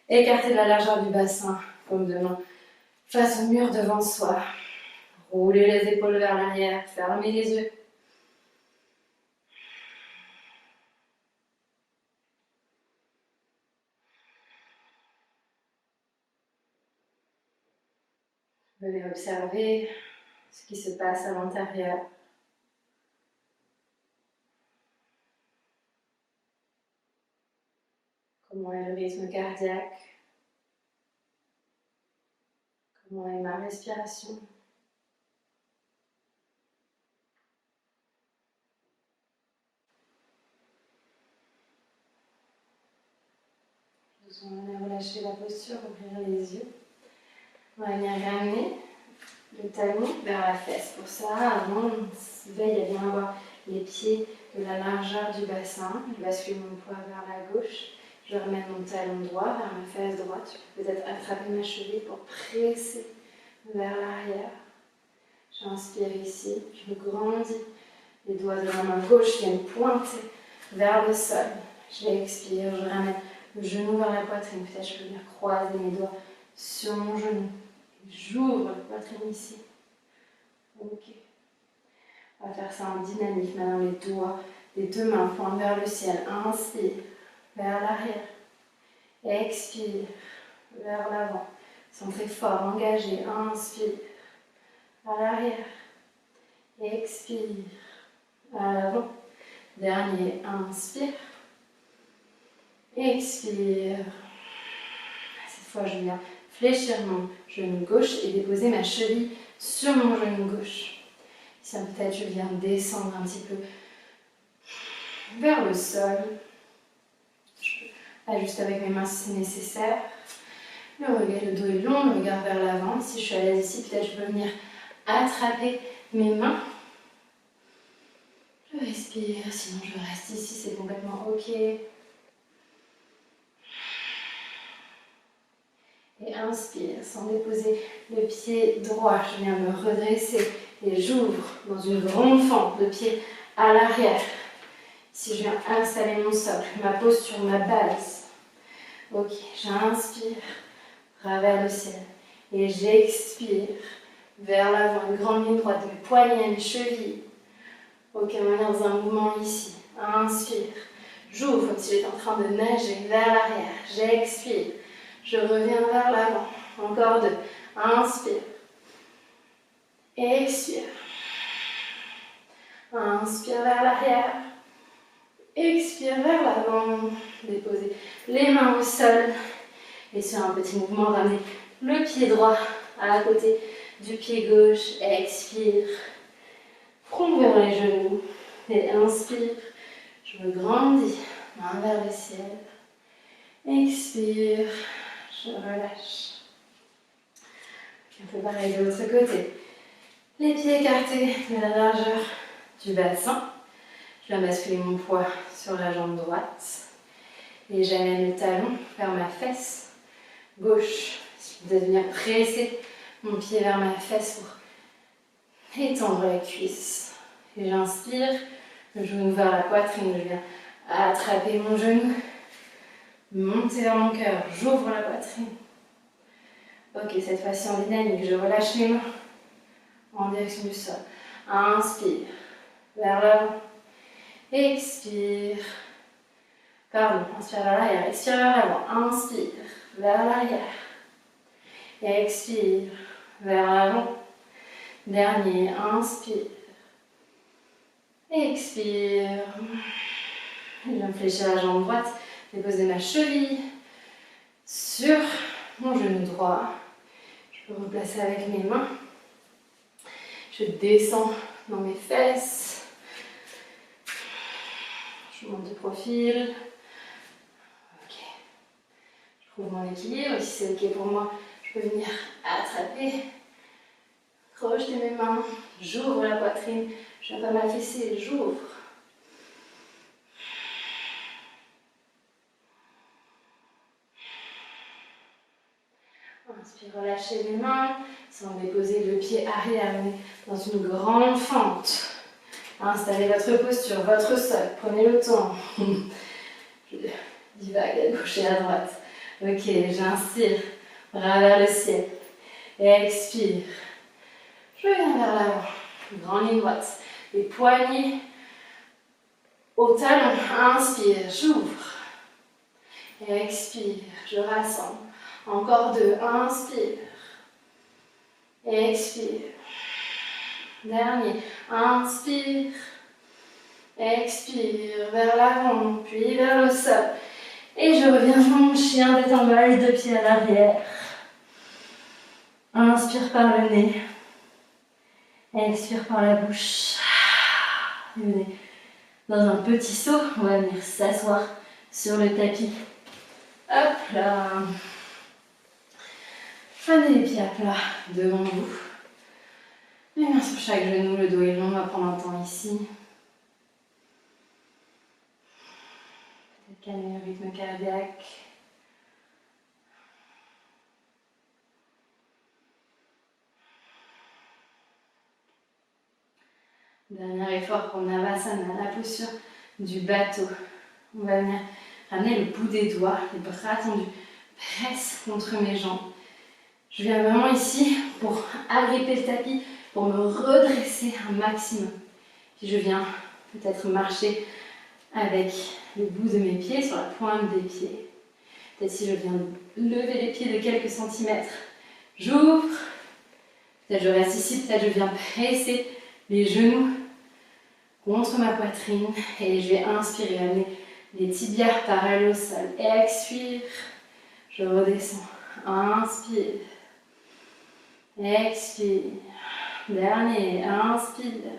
écartez de la largeur du bassin, comme demain, face au mur devant soi. Roulez les épaules vers l'arrière, fermez les yeux. Venez observer ce qui se passe à l'intérieur. Comment est le rythme cardiaque? Comment est ma respiration? On va relâcher la posture, ouvrir les yeux. On va venir ramener le talon vers la fesse. Pour ça, avant, on veille à bien avoir les pieds de la largeur du bassin. Je bascule mon poids vers la gauche. Je ramène mon talon droit vers ma fesse droite. Je peux peut-être attraper ma cheville pour presser vers l'arrière. J'inspire ici, je grandis. Les doigts de la main gauche viennent pointer vers le sol. J'expire, je ramène le genou vers la poitrine. Peut-être je peux venir croiser mes doigts sur mon genou. J'ouvre la poitrine ici. Ok. On va faire ça en dynamique. Maintenant, les doigts des deux mains pointent vers le ciel. Inspire, vers l'arrière. Expire, vers l'avant. Centré fort, engagé. Inspire. À l'arrière. Expire. À l'avant. Dernier. Inspire. Expire. Cette fois, je viens fléchir mon genou gauche et déposer ma cheville sur mon genou gauche. Ici, peut-être je viens descendre un petit peu vers le sol. Je peux ajuster avec mes mains si c'est nécessaire. Le dos est long, le regard vers l'avant. Si je suis à l'aise ici, peut-être je peux venir attraper mes mains. Je respire, sinon je reste ici, c'est complètement ok. Et inspire, sans déposer le pied droit. Je viens me redresser et j'ouvre dans une grande fente, le pied à l'arrière. Ici, je viens installer mon socle, ma posture, ma base. Ok, j'inspire, bras vers le ciel. Et j'expire vers l'avant, une grande ligne droite, mes poignets, mes chevilles. Ok, on est dans un mouvement ici. Inspire, j'ouvre comme si j'étais en train de nager vers l'arrière. J'expire, je reviens vers l'avant. Encore deux. Inspire, expire. Inspire vers l'arrière. Expire vers l'avant. Déposez les mains au sol. Et sur un petit mouvement, ramenez le pied droit à côté du pied gauche. Expire. Front vers les genoux. Et inspire. Je me grandis. Main vers le ciel. Expire. Je relâche. On fait pareil de l'autre côté. Les pieds écartés de la largeur du bassin. Je viens basculer mon poids sur la jambe droite. Et j'amène le talon vers ma fesse gauche. Je vais venir presser mon pied vers ma fesse pour étendre la cuisse. Et j'inspire, le genou vers la poitrine. Je viens attraper mon genou, monter vers mon cœur. J'ouvre la poitrine. Ok, cette fois-ci en dynamique, je relâche les mains en direction du sol. Inspire, vers l'avant. Expire. Pardon, inspire vers l'arrière, expire vers l'avant. Inspire, vers l'arrière. Expire, vers l'avant. Dernier, inspire. Expire. Je viens fléchir la jambe droite, déposer ma cheville sur mon genou droit. Je peux replacer avec mes mains. Je descends dans mes fesses. Je monte de profil. Ok. Je trouve mon équilibre. Si c'est ok pour moi, je peux venir attraper, crocheter mes mains. J'ouvre la poitrine. Je viens pas m'affaisser. J'ouvre. Inspire, relâchez les mains sans déposer le pied arrière. On est dans une grande fente. Installez votre posture, votre sol. Prenez le temps. Je divague à gauche et à droite. Ok, j'inspire. Bras vers le ciel. Expire. Je viens vers l'avant. Grande ligne droite. Les poignets au talon. Inspire. J'ouvre. Expire. Je rassemble. Encore deux. Inspire. Expire. Dernier. Inspire. Expire. Vers l'avant. Puis vers le sol. Et je reviens dans mon chien détendant les deux pieds à l'arrière. Inspire par le nez. Expire par la bouche. Et venez dans un petit saut. On va venir s'asseoir sur le tapis. Hop là. Prenez les pieds à plat devant vous. Les mains sur chaque genou, le dos est long, on va prendre un temps ici. Peut-être calmer le rythme cardiaque. Dernier effort pour Navasana, la posture du bateau. On va venir ramener le bout des doigts, les bras tendus, presse contre mes jambes. Je viens vraiment ici pour agripper le tapis, pour me redresser un maximum. Puis je viens peut-être marcher avec le bout de mes pieds sur la pointe des pieds. Peut-être si je viens lever les pieds de quelques centimètres J'ouvre. Peut-être je reste ici, peut-être je viens presser les genoux contre ma poitrine. Et je vais inspirer, amener les tibias parallèles au sol. Expire. Je redescends. Inspire. Expire. Dernier. Inspire.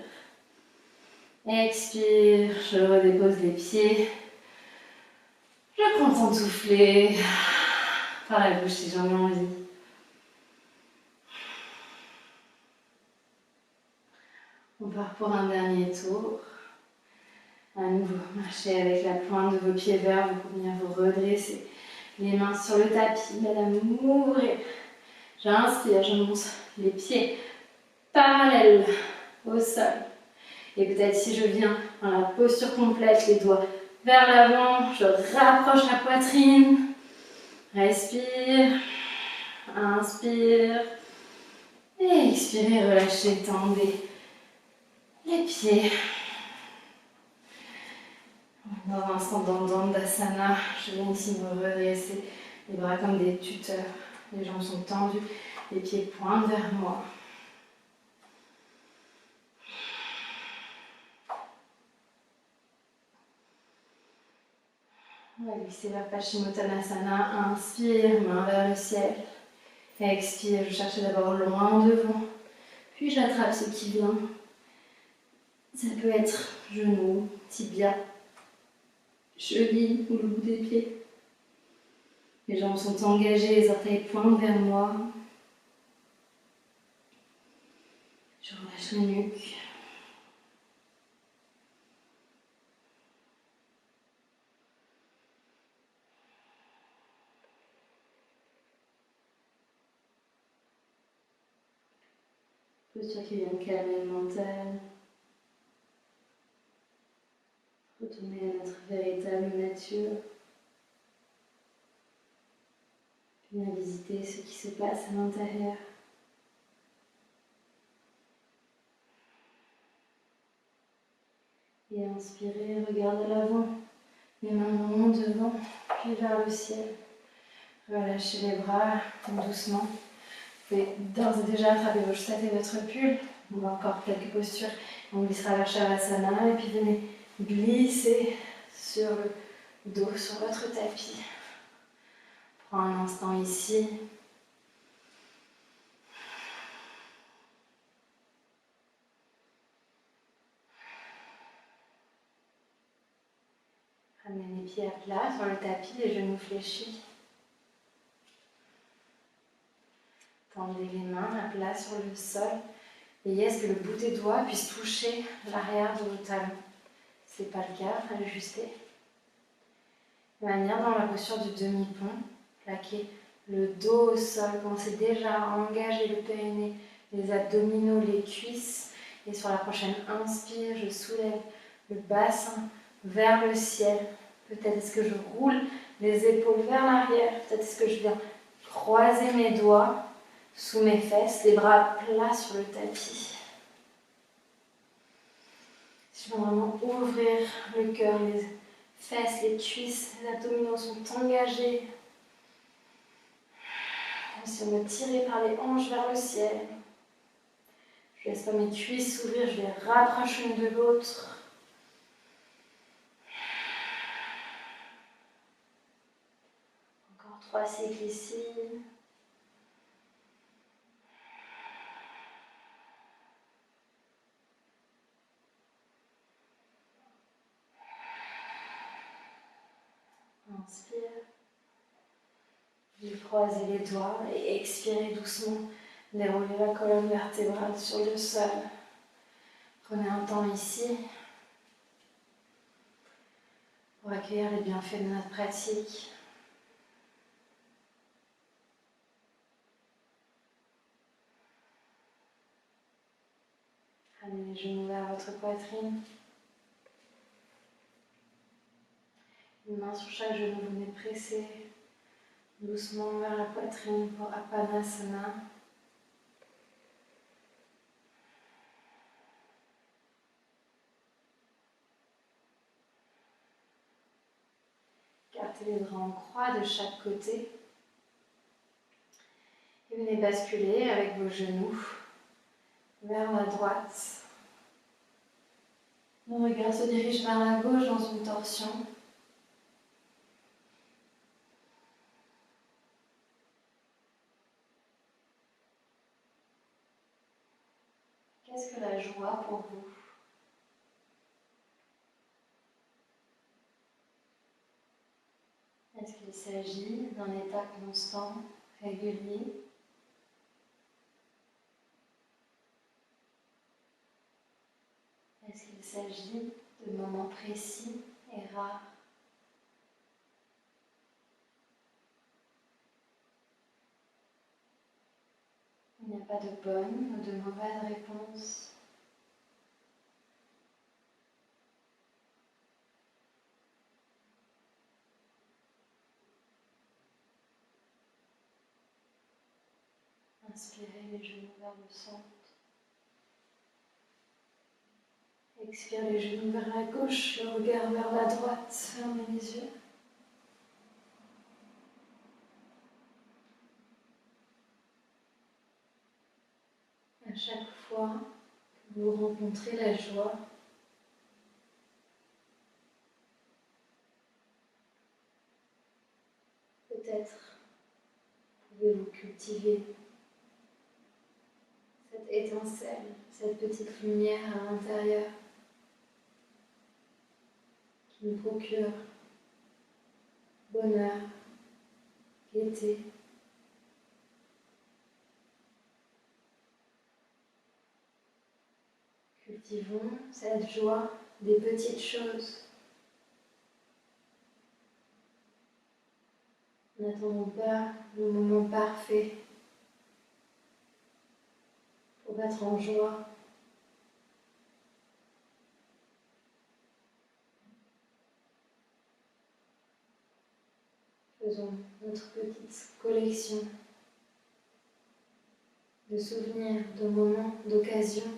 Expire. Je redépose les pieds. Je prends le temps de souffler par la bouche si j'en ai envie. On part pour un dernier tour. À nouveau, marchez avec la pointe de vos pieds vers vous pour venir vous redresser. Les mains sur le tapis, madame, m'ouvrez. J'inspire, je monte les pieds parallèles au sol. Et peut-être si je viens dans la posture complète, les doigts vers l'avant, je rapproche la poitrine. Respire, inspire. Et expirez, relâchez, tendez les pieds. Dans un instant dans Dandasana, je viens ici me redresser, les bras comme des tuteurs, les jambes sont tendues, les pieds pointent vers moi. On va glisser vers Paschimottanasana, inspire, main vers le ciel, expire, je cherche d'abord loin devant, puis j'attrape ce qui vient. Ça peut être genou, tibia, cheville ou le bout des pieds. Les jambes sont engagées, les orteils pointent vers moi. Je relâche la nuque. Posture qui vient de calmer le mental. Retourner à notre véritable nature. Bien visiter ce qui se passe à l'intérieur. Et inspirer, regarde à l'avant. Les mains longs devant, puis vers le ciel. Relâchez les bras doucement. Vous pouvez d'ores et déjà attraper vos chaussettes et votre pull. On va encore quelques postures. On glissera vers Shavasana et puis venez glisser sur le dos, sur votre tapis. Prends un instant ici. Ramenez les pieds à plat sur le tapis, les genoux fléchis. Tendez les mains à plat sur le sol. Veillez à ce que le bout des doigts puisse toucher l'arrière de vos talons. Si ce n'est pas le cas, ajustez. De manière dans la posture du demi-pont, plaquez le dos au sol, commencez déjà à engager le périnée, les abdominaux, les cuisses. Et sur la prochaine inspire, je soulève le bassin vers le ciel. Peut-être est-ce que je roule les épaules vers l'arrière. Peut-être est-ce que je viens croiser mes doigts sous mes fesses, les bras plats sur le tapis. Je vais vraiment ouvrir le cœur, les fesses, les cuisses, les abdominaux sont engagés. Comme si on me tirait par les hanches vers le ciel. Je laisse pas mes cuisses s'ouvrir, je les rapproche l'une de l'autre. Encore 3 cycles ici. Inspire. Vous croisez les doigts et expirez doucement. Déroulez la colonne vertébrale sur le sol. Prenez un temps ici pour accueillir les bienfaits de notre pratique. Ramenez les genoux vers votre poitrine. Une main sur chaque genou, vous venez presser doucement vers la poitrine pour Apanasana. Gardez les bras en croix de chaque côté. Et Venez basculer avec vos genoux vers la droite. Le regard se dirige vers la gauche dans une torsion. Qu'est-ce que la joie pour vous? Est-ce qu'il s'agit d'un état constant, régulier? Est-ce qu'il s'agit de moments précis et rares? Il n'y a pas de bonne ou de mauvaise réponse. Inspirez les genoux vers le centre. Expirez les genoux vers la gauche, le regard vers la droite. Fermez les yeux. À chaque fois que vous rencontrez la joie, peut-être pouvez-vous cultiver cette étincelle, cette petite lumière à l'intérieur qui nous procure bonheur, gaieté. Cultivons cette joie des petites choses. N'attendons pas le moment parfait pour être en joie. Faisons notre petite collection de souvenirs, de moments, d'occasions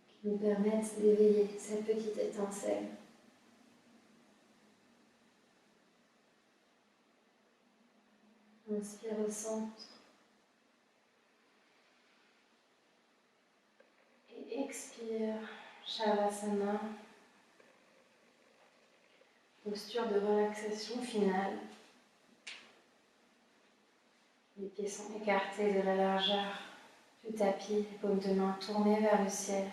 qui nous permettent d'éveiller cette petite étincelle. Inspire au centre et expire, Shavasana, posture de relaxation finale. Les pieds sont écartés de la largeur du tapis, les paumes de main tournées vers le ciel.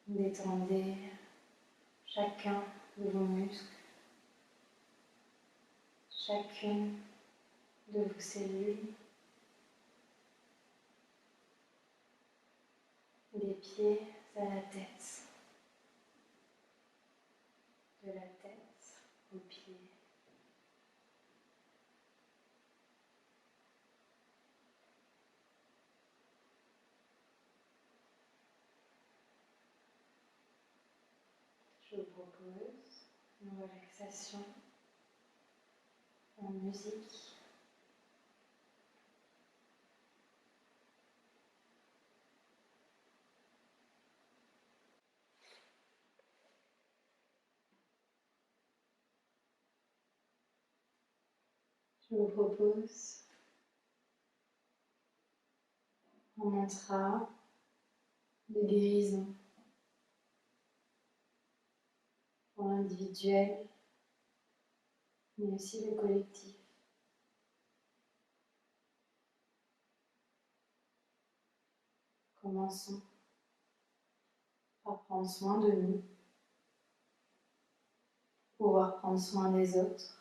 Détendez chacun de vos muscles, chacune de vos cellules, des pieds à la tête, de la tête aux pieds. Je vous propose une relaxation en musique. Je vous propose un mantra de guérison pour l'individuel, mais aussi le collectif. Commençons par prendre soin de nous, pouvoir prendre soin des autres.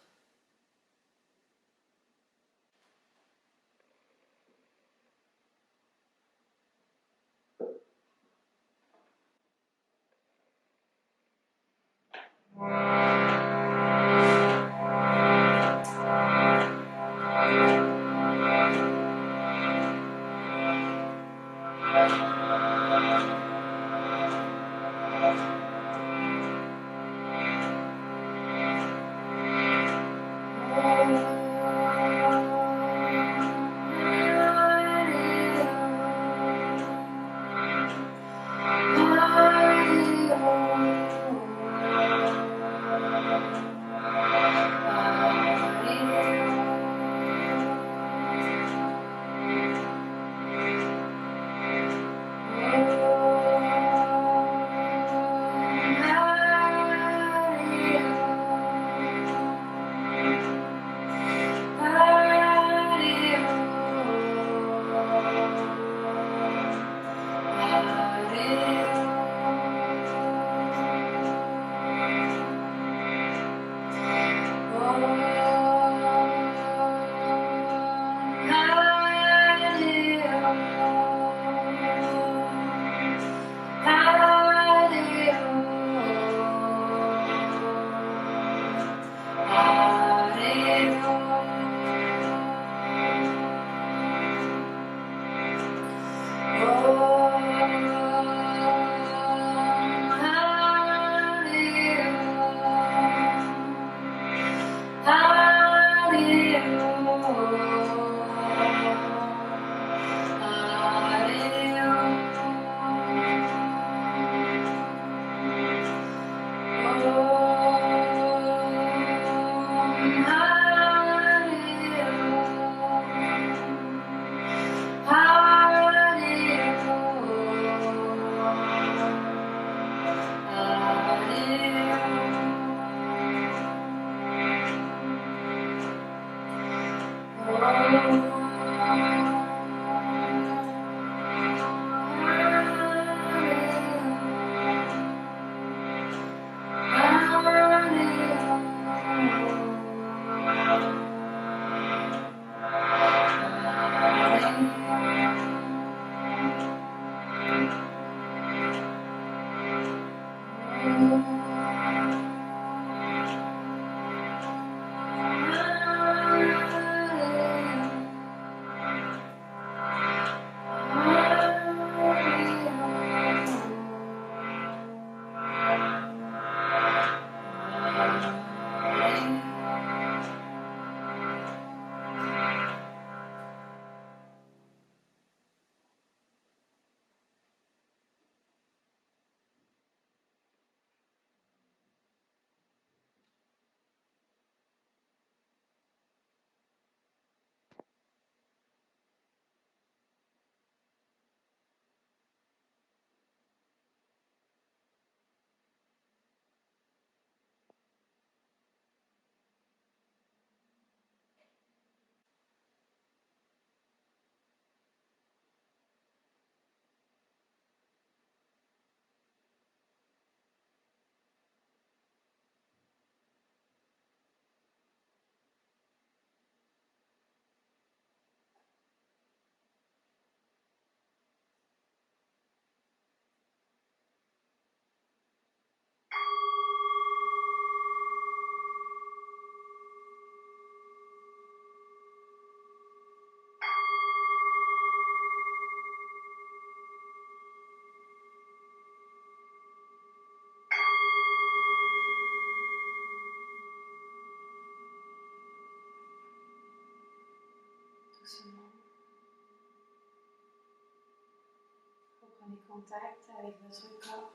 Prenez contact avec votre corps.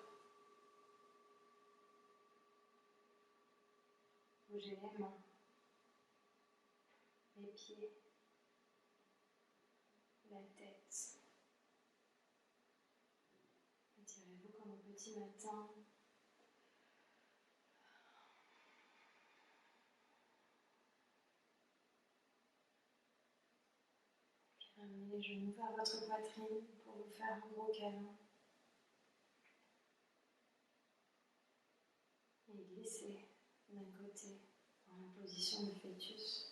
Bougez les mains, les pieds, la tête. Étirez-vous comme au petit matin. Ramenez les genoux vers votre poitrine pour vous faire un gros câlin. Et glissez d'un côté dans la position de fœtus.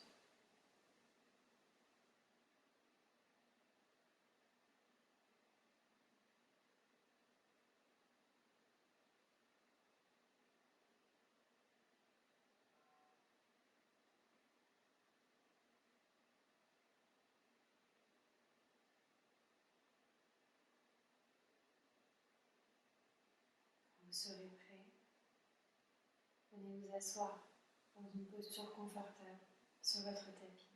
Quand vous serez prêt, venez vous asseoir dans une posture confortable sur votre tapis.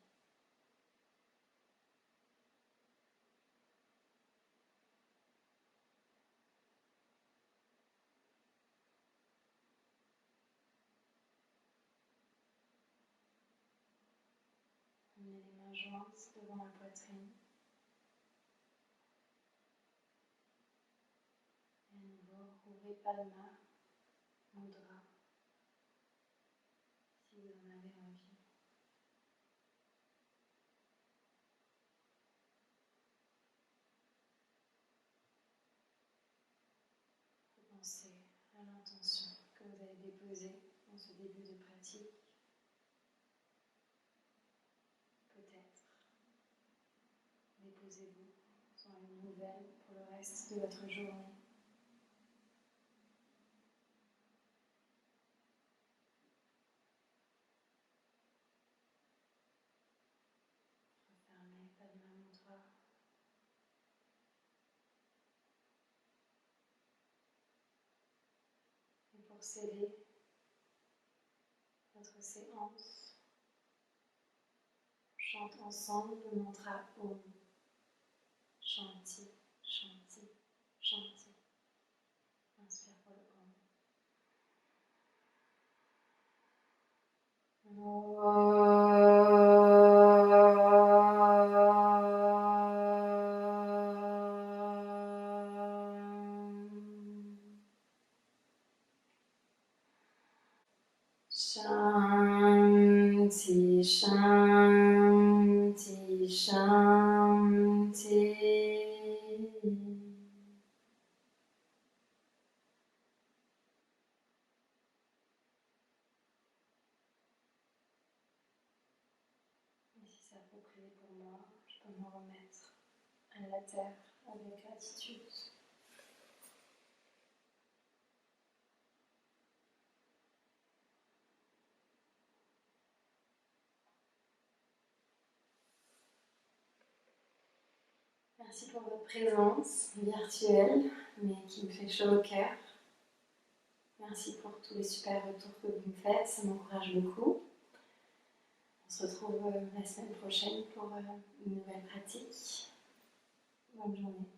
Amenez les mains jointes devant la poitrine. Et à nouveau, ouvrez palma, mudra, si vous en avez envie. Pensez à l'intention que vous allez déposer dans ce début de pratique. Peut-être déposez-vous dans une nouvelle pour le reste de votre journée. Refermez palma mudra. Et pour sceller notre séance, on chante ensemble le mantra Om. Shanti, Shanti, Shanti. Inspire pour le Om. Shanti, Shanti, Shanti. Et si ça peut prier pour moi, je peux me remettre à la terre avec gratitude. Merci pour votre présence virtuelle, mais qui me fait chaud au cœur. Merci pour tous les super retours que vous me faites, ça m'encourage beaucoup. On se retrouve la semaine prochaine pour une nouvelle pratique. Bonne journée.